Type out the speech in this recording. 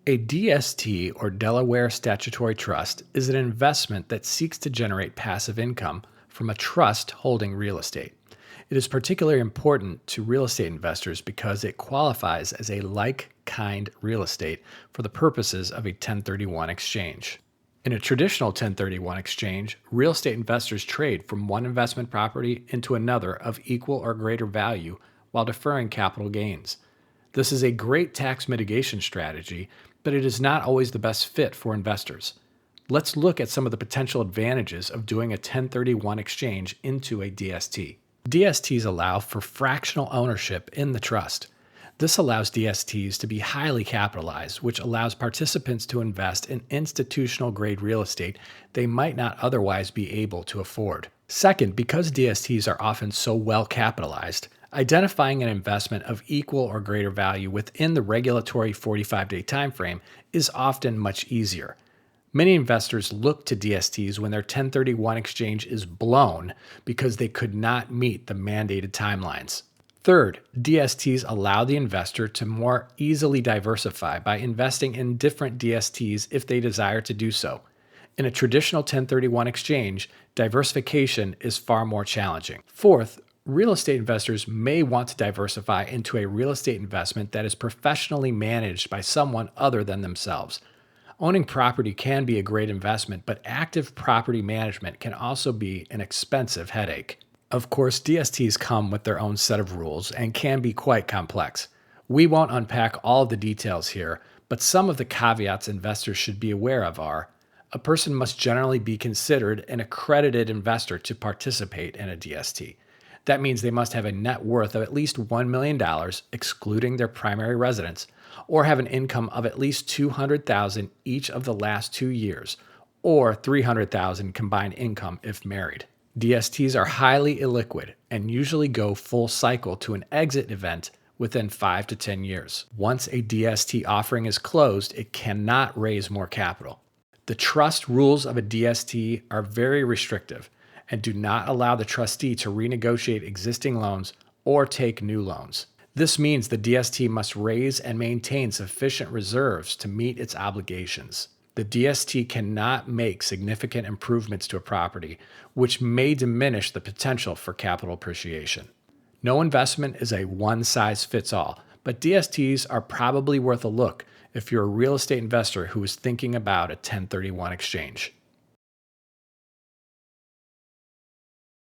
A DST, or Delaware Statutory Trust, is an investment that seeks to generate passive income from a trust holding real estate. It is particularly important to real estate investors because it qualifies as a like-kind real estate for the purposes of a 1031 exchange. In a traditional 1031 exchange, real estate investors trade from one investment property into another of equal or greater value while deferring capital gains. This is a great tax mitigation strategy, but it is not always the best fit for investors. Let's look at some of the potential advantages of doing a 1031 exchange into a DST. DSTs allow for fractional ownership in the trust. This allows DSTs to be highly capitalized, which allows participants to invest in institutional grade real estate they might not otherwise be able to afford. Second, because DSTs are often so well capitalized, identifying an investment of equal or greater value within the regulatory 45-day timeframe is often much easier. Many investors look to DSTs when their 1031 exchange is blown because they could not meet the mandated timelines. Third, DSTs allow the investor to more easily diversify by investing in different DSTs if they desire to do so. In a traditional 1031 exchange, diversification is far more challenging. Fourth, real estate investors may want to diversify into a real estate investment that is professionally managed by someone other than themselves. Owning property can be a great investment, but active property management can also be an expensive headache. Of course, DSTs come with their own set of rules and can be quite complex. We won't unpack all of the details here, but some of the caveats investors should be aware of are: a person must generally be considered an accredited investor to participate in a DST. That means they must have a net worth of at least $1 million, excluding their primary residence, or have an income of at least $200,000 each of the last 2 years, or $300,000 combined income if married. DSTs are highly illiquid and usually go full cycle to an exit event within 5 to 10 years. Once a DST offering is closed, it cannot raise more capital. The trust rules of a DST are very restrictive and do not allow the trustee to renegotiate existing loans or take new loans. This means the DST must raise and maintain sufficient reserves to meet its obligations. The DST cannot make significant improvements to a property, which may diminish the potential for capital appreciation. No investment is a one-size-fits-all, but DSTs are probably worth a look if you're a real estate investor who is thinking about a 1031 exchange.